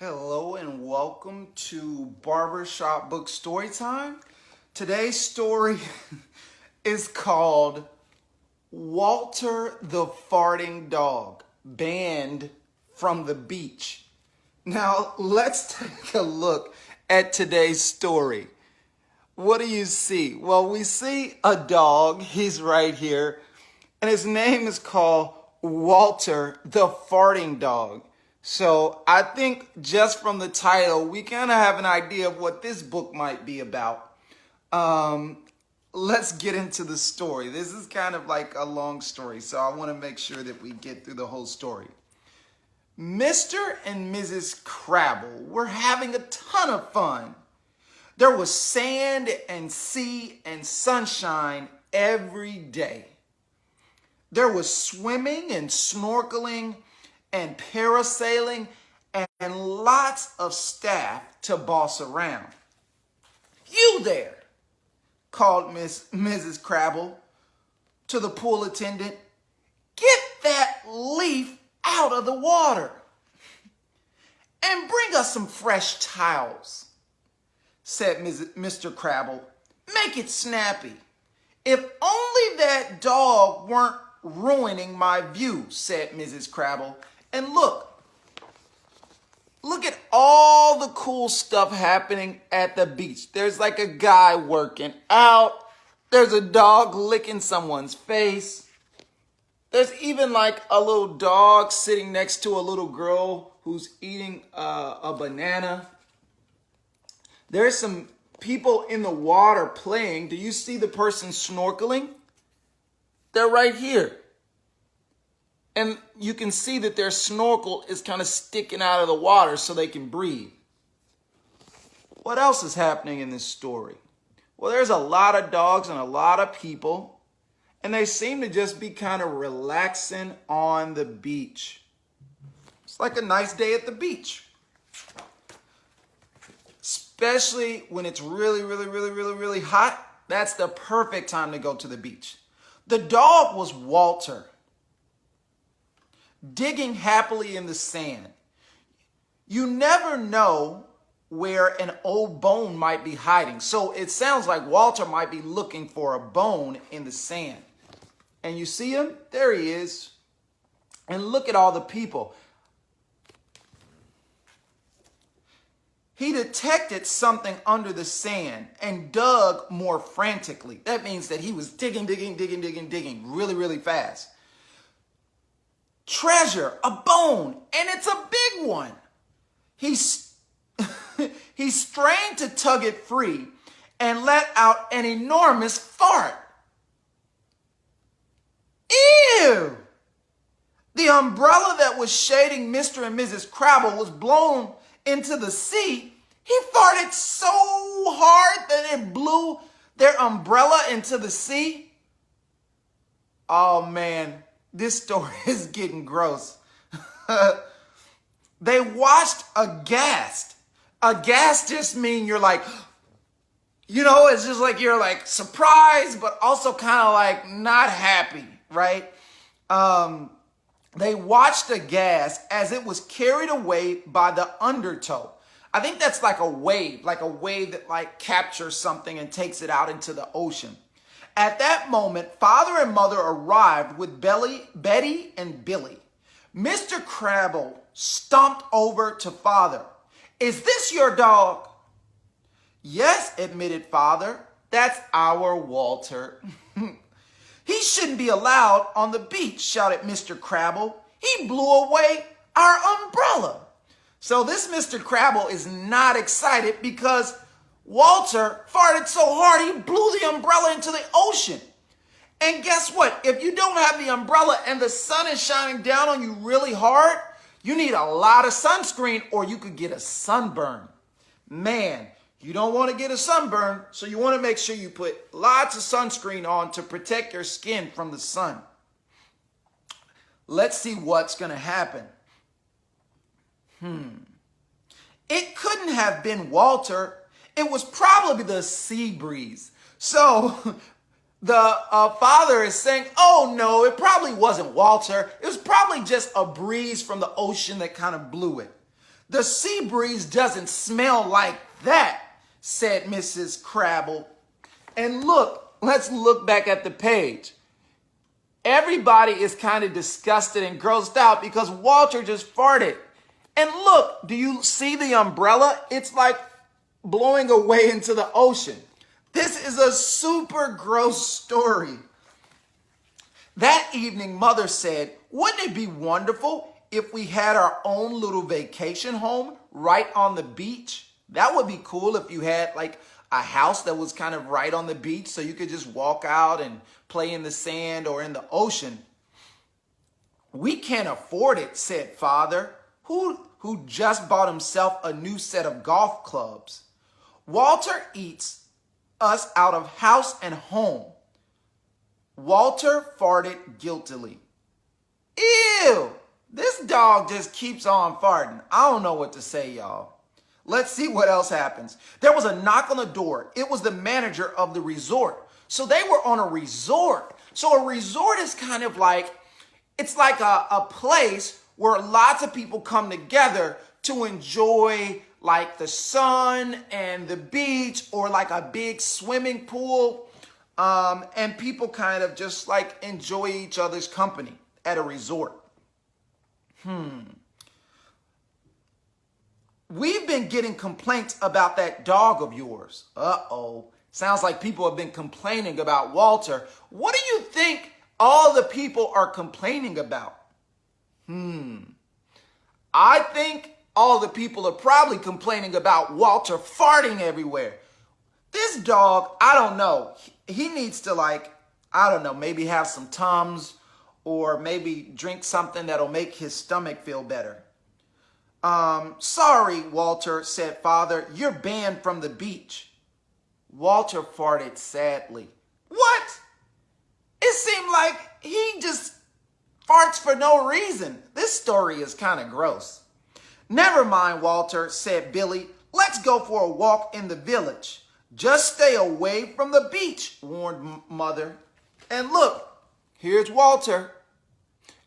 Hello and welcome to Barbershop Books story time. Today's story is called Walter the Farting Dog, Banned from the Beach. Now let's take a look at today's story. What do you see? Well, we see a dog, he's right here, and his name is called Walter the Farting Dog. So I think just from the title, we kind of have an idea of what this book might be about. Let's get into the story. This is kind of like a long story, so I want to make sure that we get through the whole story. Mr. and Mrs. Crabble were having a ton of fun. There was sand and sea and sunshine every day. There was swimming and snorkeling and parasailing, and lots of staff to boss around. "You there," called Mrs. Crabble to the pool attendant. "Get that leaf out of the water and bring us some fresh towels," said Mr. Crabble. "Make it snappy. If only that dog weren't ruining my view," said Mrs. Crabble. And look at all the cool stuff happening at the beach. There's like a guy working out. There's a dog licking someone's face. There's even like a little dog sitting next to a little girl who's eating a banana. There's some people in the water playing. Do you see the person snorkeling? They're right here. And you can see that their snorkel is kind of sticking out of the water so they can breathe. What else is happening in this story? Well, there's a lot of dogs and a lot of people, and they seem to just be kind of relaxing on the beach. It's like a nice day at the beach. Especially when it's really hot. That's the perfect time to go to the beach. The dog was Walter, digging happily in the sand. You never know where an old bone might be hiding. So it sounds like Walter might be looking for a bone in the sand. And you see him? There he is. And look at all the people. He detected something under the sand and dug more frantically. That means that he was digging really fast. Treasure, a bone, and it's a big one. He strained to tug it free and let out an enormous fart. Ew! The umbrella that was shading Mr. and Mrs. Crabble was blown into the sea. He farted so hard that it blew their umbrella into the sea. Oh man. This story is getting gross. They watched aghast. Aghast just means you're like, it's just like you're like surprised, but also kind of like not happy, right? They watched aghast as it was carried away by the undertow. I think that's like a wave that like captures something and takes it out into the ocean. At that moment, Father and Mother arrived with Betty and Billy. Mr. Crabble stomped over to Father. "Is this your dog?" "Yes," admitted Father. "That's our Walter." "He shouldn't be allowed on the beach," shouted Mr. Crabble. "He blew away our umbrella." So this Mr. Crabble is not excited because Walter farted so hard he blew the umbrella into the ocean. And guess what? If you don't have the umbrella and the sun is shining down on you really hard, you need a lot of sunscreen or you could get a sunburn. Man, you don't want to get a sunburn, so you want to make sure you put lots of sunscreen on to protect your skin from the sun. Let's see what's going to happen. It couldn't have been Walter. It was probably the sea breeze. So the father is saying, "Oh no, it probably wasn't Walter. It was probably just a breeze from the ocean that kind of blew it." The sea breeze doesn't smell like that, said Mrs. Crabble. And look, let's look back at the page. Everybody is kind of disgusted and grossed out because Walter just farted. And look, do you see the umbrella? It's like blowing away into the ocean. This is a super gross story. That evening, Mother said, wouldn't it be wonderful if we had our own little vacation home right on the beach? That would be cool if you had like a house that was kind of right on the beach so you could just walk out and play in the sand or in the ocean. We can't afford it, said Father, who just bought himself a new set of golf clubs. Walter eats us out of house and home. Walter farted guiltily. Ew! This dog just keeps on farting. I don't know what to say, y'all. Let's see what else happens. There was a knock on the door. It was the manager of the resort. So they were on a resort. So a resort is kind of like, it's like a place where lots of people come together to enjoy like the sun and the beach or like a big swimming pool. And people kind of just like enjoy each other's company at a resort. We've been getting complaints about that dog of yours. Uh-oh. Sounds like people have been complaining about Walter. What do you think all the people are complaining about? I think all the people are probably complaining about Walter farting everywhere. This dog, I don't know. He needs to like, I don't know, maybe have some Tums or maybe drink something that'll make his stomach feel better. Sorry, Walter, said Father, you're banned from the beach. Walter farted sadly. What? It seemed like he just farts for no reason. This story is kind of gross. Never mind, Walter, said Billy. Let's go for a walk in the village. Just stay away from the beach, warned Mother. And look, here's Walter.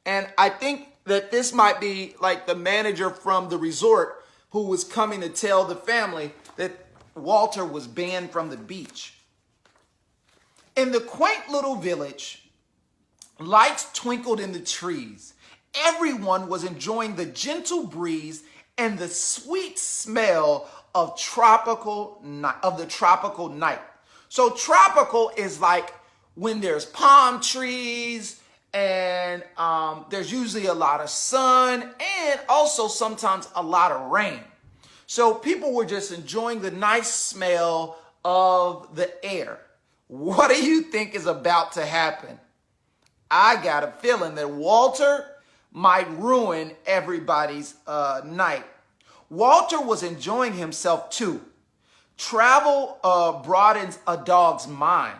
And I think that this might be like the manager from the resort who was coming to tell the family that Walter was banned from the beach. In the quaint little village, lights twinkled in the trees. Everyone was enjoying the gentle breeze and the sweet smell of the tropical night. So tropical is like when there's palm trees and there's usually a lot of sun and also sometimes a lot of rain. So people were just enjoying the nice smell of the air. What do you think is about to happen? I got a feeling that Walter might ruin everybody's night. Walter was enjoying himself too. Travel broadens a dog's mind.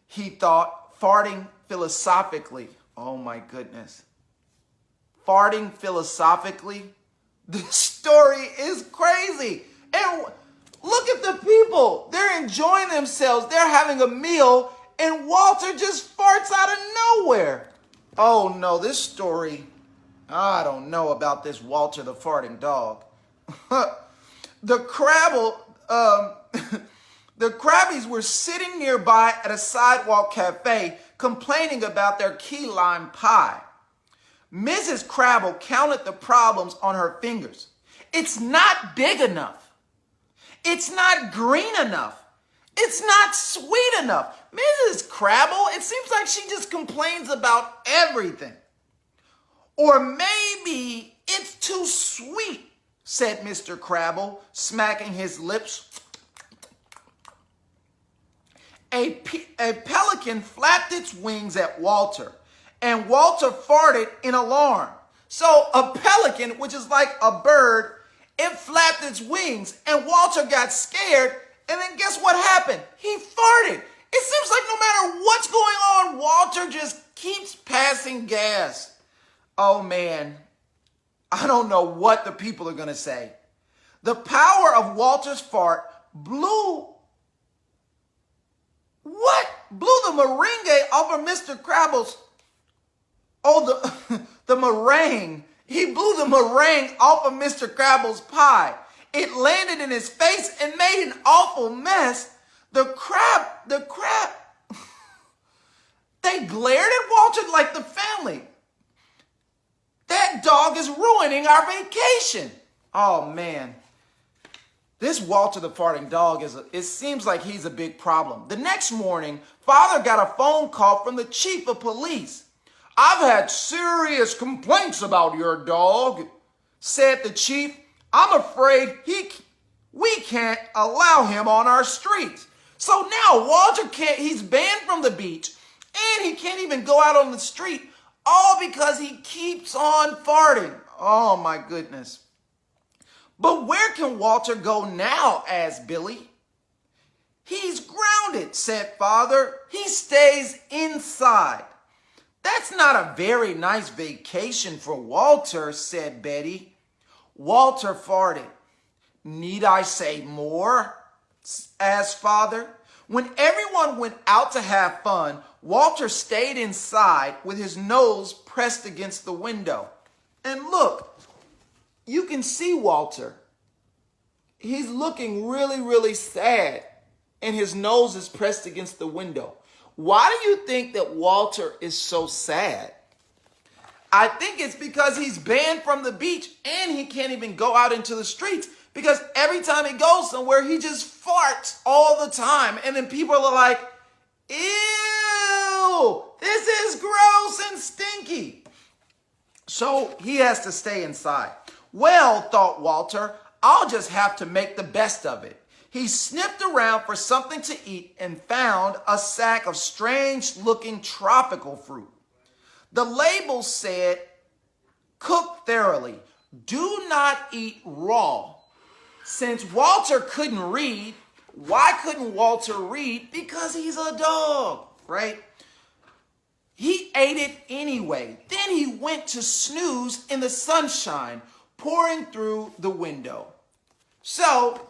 He thought, farting philosophically. Oh my goodness. Farting philosophically? This story is crazy. And look at the people. They're enjoying themselves. They're having a meal and Walter just farts out of nowhere. Oh no, this story, I don't know about this Walter the farting dog. The Krabbies were sitting nearby at a sidewalk cafe complaining about their key lime pie. Mrs. Crabble counted the problems on her fingers. It's not big enough. It's not green enough. It's not sweet enough. Mrs. Crabble, it seems like she just complains about everything. Or maybe it's too sweet, said Mr. Crabble, smacking his lips. A pelican flapped its wings at Walter, and Walter farted in alarm. So a pelican, which is like a bird, it flapped its wings, and Walter got scared, and then guess what happened? He farted. It seems like no matter what's going on, Walter just keeps passing gas. Oh man, I don't know what the people are going to say. The power of Walter's fart blew the meringue over Mr. Crabble's, the meringue. He blew the meringue off of Mr. Crabble's pie. It landed in his face and made an awful mess. The crab, they glared at Walter like the family. That dog is ruining our vacation. Oh, man. This Walter the farting dog, it seems like he's a big problem. The next morning, Father got a phone call from the chief of police. I've had serious complaints about your dog, said the chief. I'm afraid we can't allow him on our streets. So now Walter he's banned from the beach and he can't even go out on the street, all because he keeps on farting. Oh my goodness. But where can Walter go now? Asked Billy. He's grounded, said Father. He stays inside. That's not a very nice vacation for Walter, said Betty. Walter farted. Need I say more? Asked Father. When everyone went out to have fun, Walter stayed inside with his nose pressed against the window. And look, you can see Walter. He's looking really, really sad, and his nose is pressed against the window. Why do you think that Walter is so sad? I think it's because he's banned from the beach and he can't even go out into the streets, because every time he goes somewhere, he just farts all the time. And then people are like, ew, this is gross and stinky. So he has to stay inside. Well, thought Walter, I'll just have to make the best of it. He sniffed around for something to eat and found a sack of strange-looking tropical fruit. The label said, cook thoroughly. Do not eat raw. Since Walter couldn't read, why couldn't Walter read? Because he's a dog, right? He ate it anyway. Then he went to snooze in the sunshine pouring through the window. So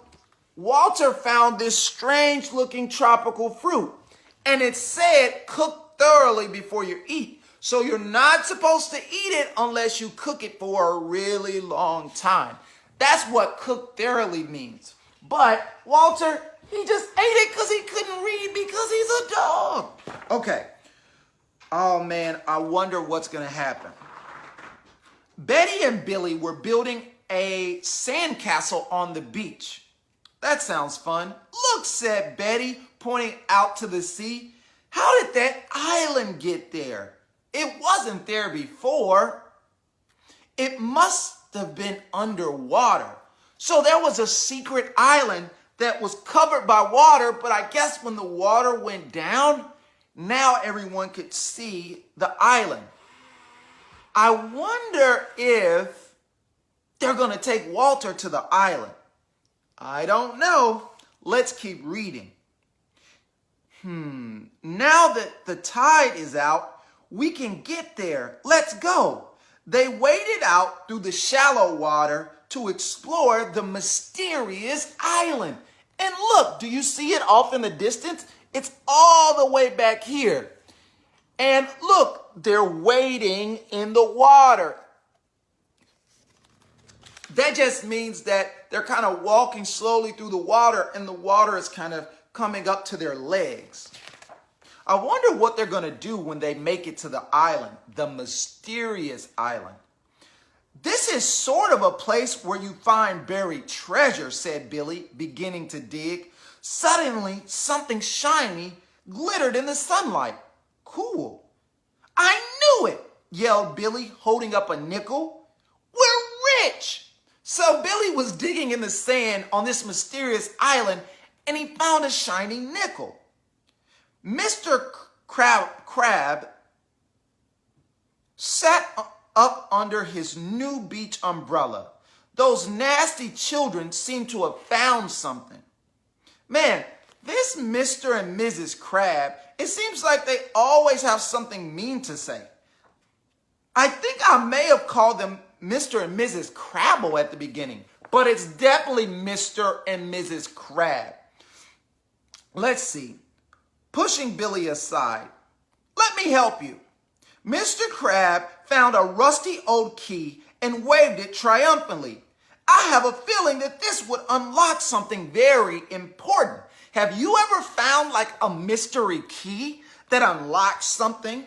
Walter found this strange looking tropical fruit, and it said cook thoroughly before you eat. So you're not supposed to eat it unless you cook it for a really long time. That's what cook thoroughly means. But Walter, he just ate it because he couldn't read because he's a dog. Okay. Oh man, I wonder what's going to happen. Betty and Billy were building a sandcastle on the beach. That sounds fun. Look, said Betty, pointing out to the sea. How did that island get there? It wasn't there before. It must have been underwater. So there was a secret island that was covered by water, but I guess when the water went down, now everyone could see the island. I wonder if they're going to take Walter to the island. I don't know. Let's keep reading. Now that the tide is out, we can get there. Let's go. They waded out through the shallow water to explore the mysterious island. And look, do you see it off in the distance? It's all the way back here. And look, they're wading in the water. That just means that they're kind of walking slowly through the water, and the water is kind of coming up to their legs. I wonder what they're going to do when they make it to the island, the mysterious island. This is sort of a place where you find buried treasure, said Billy, beginning to dig. Suddenly, something shiny glittered in the sunlight. Cool. I knew it, yelled Billy, holding up a nickel. We're rich. So Billy was digging in the sand on this mysterious island, and he found a shiny nickel. Mr. Crab sat up under his new beach umbrella. Those nasty children seemed to have found something. Man, this Mr. and Mrs. Crab, it seems like they always have something mean to say. I think I may have called them Mr. and Mrs. Crabble at the beginning, but it's definitely Mr. and Mrs. Crab. Let's see. Pushing Billy aside. Let me help you. Mr. Crab found a rusty old key and waved it triumphantly. I have a feeling that this would unlock something very important. Have you ever found like a mystery key that unlocks something?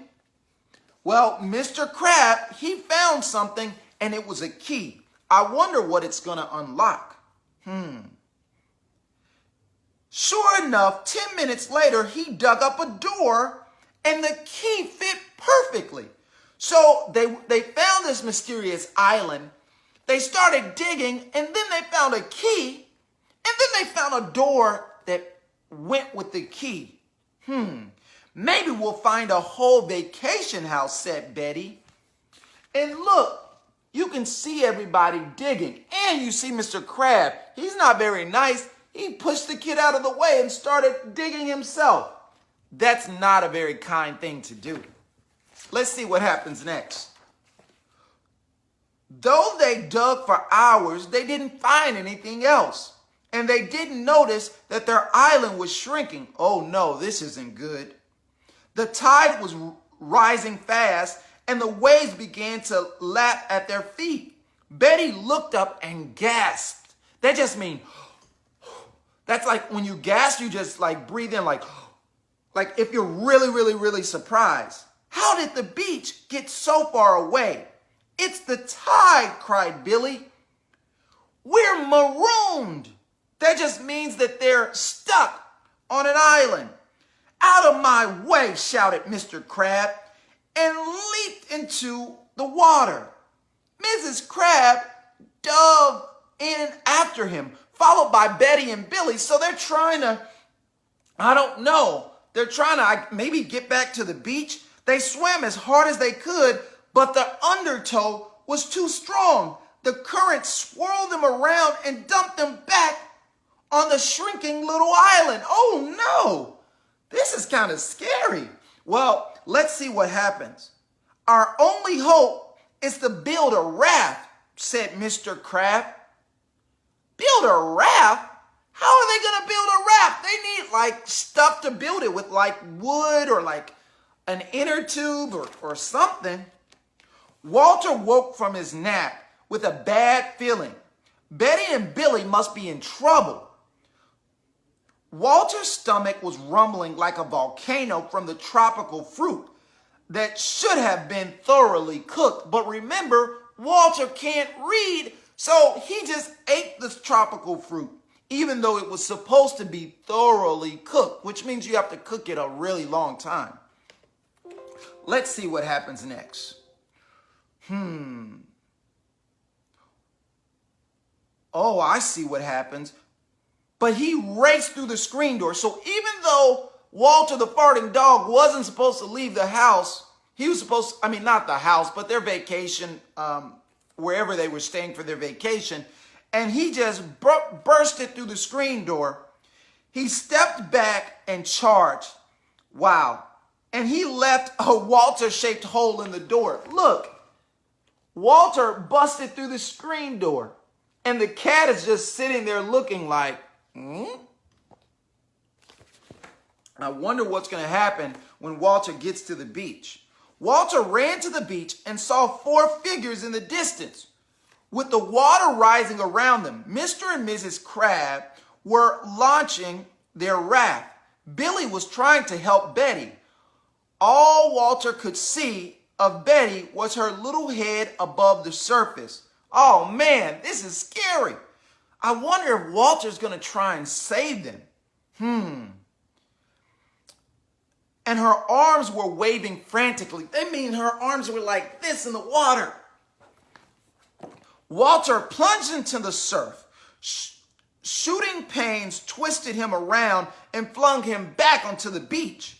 Well, Mr. Crab, he found something and it was a key. I wonder what it's going to unlock. Sure enough, 10 minutes later, he dug up a door and the key fit perfectly. So they found this mysterious island. They started digging and then they found a key and then they found a door that went with the key. Maybe we'll find a whole vacation house, said Betty. And look, you can see everybody digging. And you see Mr. Crab. He's not very nice. He pushed the kid out of the way and started digging himself. That's not a very kind thing to do. Let's see what happens next. Though they dug for hours, they didn't find anything else. And they didn't notice that their island was shrinking. Oh no, this isn't good. The tide was rising fast and the waves began to lap at their feet. Betty looked up and gasped. That just means, that's like when you gasp, you just like breathe in like if you're really, really, really surprised. How did the beach get so far away? It's the tide, cried Billy. We're marooned. That just means that they're stuck on an island. Out of my way, shouted Mr. Crab, and leaped into the water. Mrs. Crab dove in after him, followed by Betty and Billy. So they're trying to, I don't know, they're trying to maybe get back to the beach. They swam as hard as they could, but the undertow was too strong. The current swirled them around and dumped them back on the shrinking little island. Oh no! This is kind of scary. Well, let's see what happens. Our only hope is to build a raft, said Mr. Crab. Build a raft? How are they going to build a raft? They need like stuff to build it with, like wood or like an inner tube or something. Walter woke from his nap with a bad feeling. Betty and Billy must be in trouble. Walter's stomach was rumbling like a volcano from the tropical fruit that should have been thoroughly cooked. But remember, Walter can't read, so he just ate this tropical fruit, even though it was supposed to be thoroughly cooked, which means you have to cook it a really long time. Let's see what happens next. Oh, I see what happens. But he raced through the screen door. So even though Walter the farting dog wasn't supposed to leave the house, he was supposed to, not the house, but their vacation, wherever they were staying for their vacation. And he just bursted through the screen door. He stepped back and charged. Wow. And he left a Walter-shaped hole in the door. Look, Walter busted through the screen door. And the cat is just sitting there looking like, I wonder what's going to happen when Walter gets to the beach. Walter ran to the beach and saw 4 figures in the distance. With the water rising around them, Mr. and Mrs. Crab were launching their raft. Billy was trying to help Betty. All Walter could see of Betty was her little head above the surface. Oh man, this is scary. I wonder if Walter's going to try and save them. And her arms were waving frantically. Her arms were like this in the water. Walter plunged into the surf. Shooting pains twisted him around and flung him back onto the beach.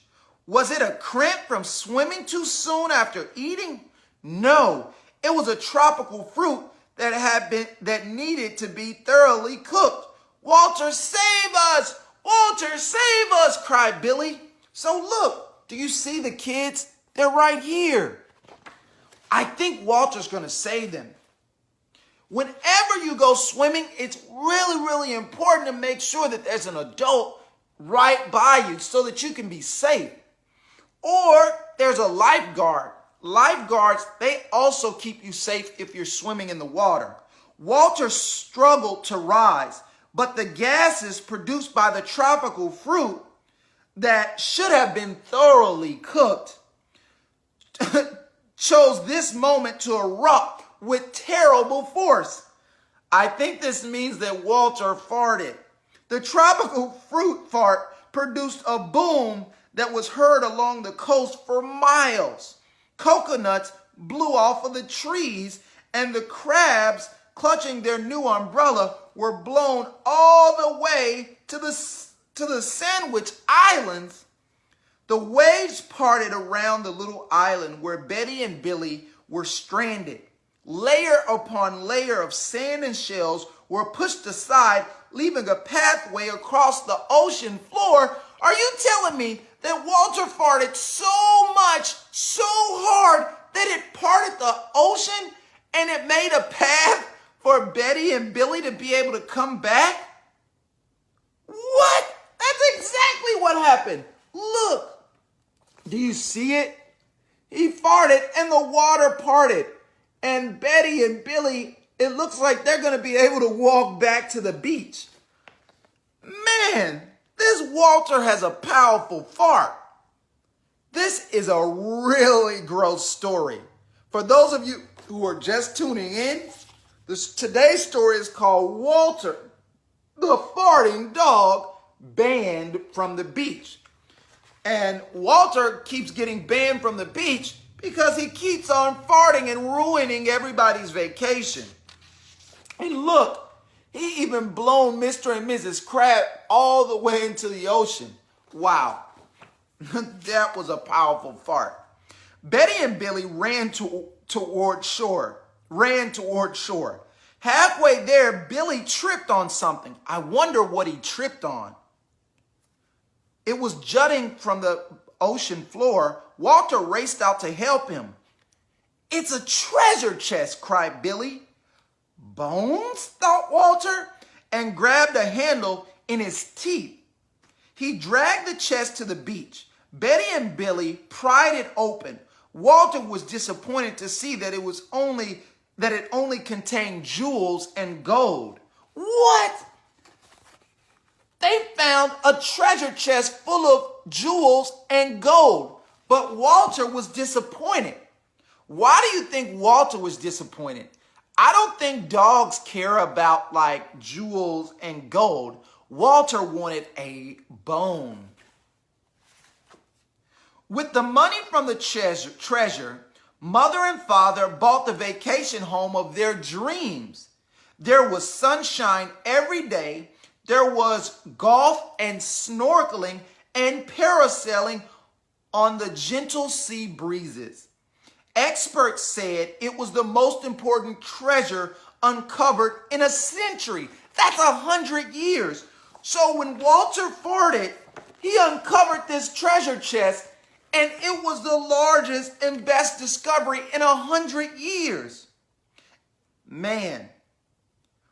Was it a cramp from swimming too soon after eating? No, it was a tropical fruit that needed to be thoroughly cooked. Walter, save us! Walter, save us! Cried Billy. So look, do you see the kids? They're right here. I think Walter's going to save them. Whenever you go swimming, it's really, really important to make sure that there's an adult right by you so that you can be safe. Or there's a lifeguard Lifeguards, they also keep you safe if you're swimming in the water. Walter struggled to rise, but the gases produced by the tropical fruit that should have been thoroughly cooked chose this moment to erupt with terrible force. I think this means that Walter farted. The tropical fruit fart produced a boom that was heard along the coast for miles. Coconuts blew off of the trees, and the crabs, clutching their new umbrella, were blown all the way to the Sandwich Islands. The waves parted around the little island where Betty and Billy were stranded. Layer upon layer of sand and shells were pushed aside, leaving a pathway across the ocean floor. Are you telling me that Walter farted so much, so hard, that it parted the ocean and it made a path for Betty and Billy to be able to come back? What? That's exactly what happened. Look. Do you see it? He farted and the water parted. And Betty and Billy, it looks like they're going to be able to walk back to the beach. Man, this Walter has a powerful fart. This is a really gross story. For those of you who are just tuning in, today's story is called Walter, the farting dog, banned from the beach. And Walter keeps getting banned from the beach because he keeps on farting and ruining everybody's vacation. And look, he even blown Mr. and Mrs. Crab all the way into the ocean. Wow, that was a powerful fart. Betty and Billy ran toward shore. Halfway there, Billy tripped on something. I wonder what he tripped on. It was jutting from the ocean floor. Walter raced out to help him. "It's a treasure chest," cried Billy. "Bones?" thought Walter, and grabbed a handle in his teeth. He dragged the chest to the beach. Betty and Billy pried it open. Walter was disappointed to see that it only contained jewels and gold. What? They found a treasure chest full of jewels and gold, but Walter was disappointed. Why do you think Walter was disappointed? I don't think dogs care about like jewels and gold. Walter wanted a bone. With the money from the treasure, Mother and Father bought the vacation home of their dreams. There was sunshine every day. There was golf and snorkeling and parasailing on the gentle sea breezes. Experts said it was the most important treasure uncovered in a century. That's 100 years. So when Walter farted, he uncovered this treasure chest, and it was the largest and best discovery in 100 years. Man.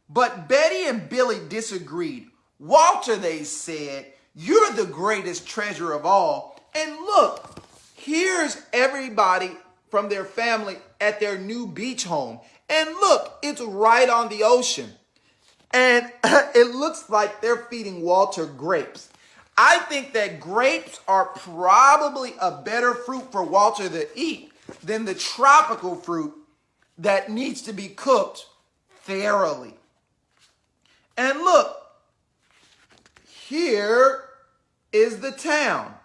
But Betty and Billy disagreed. "Walter," they said, "you're the greatest treasure of all. And look, here's everybody from their family at their new beach home. And look, it's right on the ocean." And it looks like they're feeding Walter grapes. I think that grapes are probably a better fruit for Walter to eat than the tropical fruit that needs to be cooked thoroughly. And look, here is the town.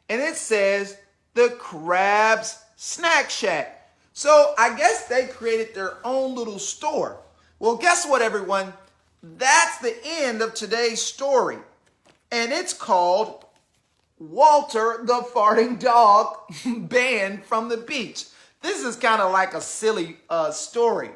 And it says the Crab's Snack Shack. So I guess they created their own little store. Well, guess what, everyone? That's the end of today's story. And it's called Walter the Farting Dog Banned from the Beach. This is kind of like a silly story.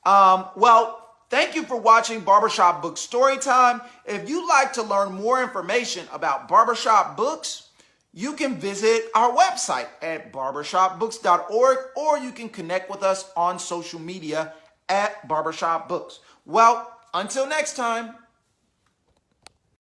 Well, thank you for watching Barbershop Books Storytime. If you'd like to learn more information about Barbershop Books, you can visit our website at barbershopbooks.org, or you can connect with us on social media at Barbershop Books. Well, until next time.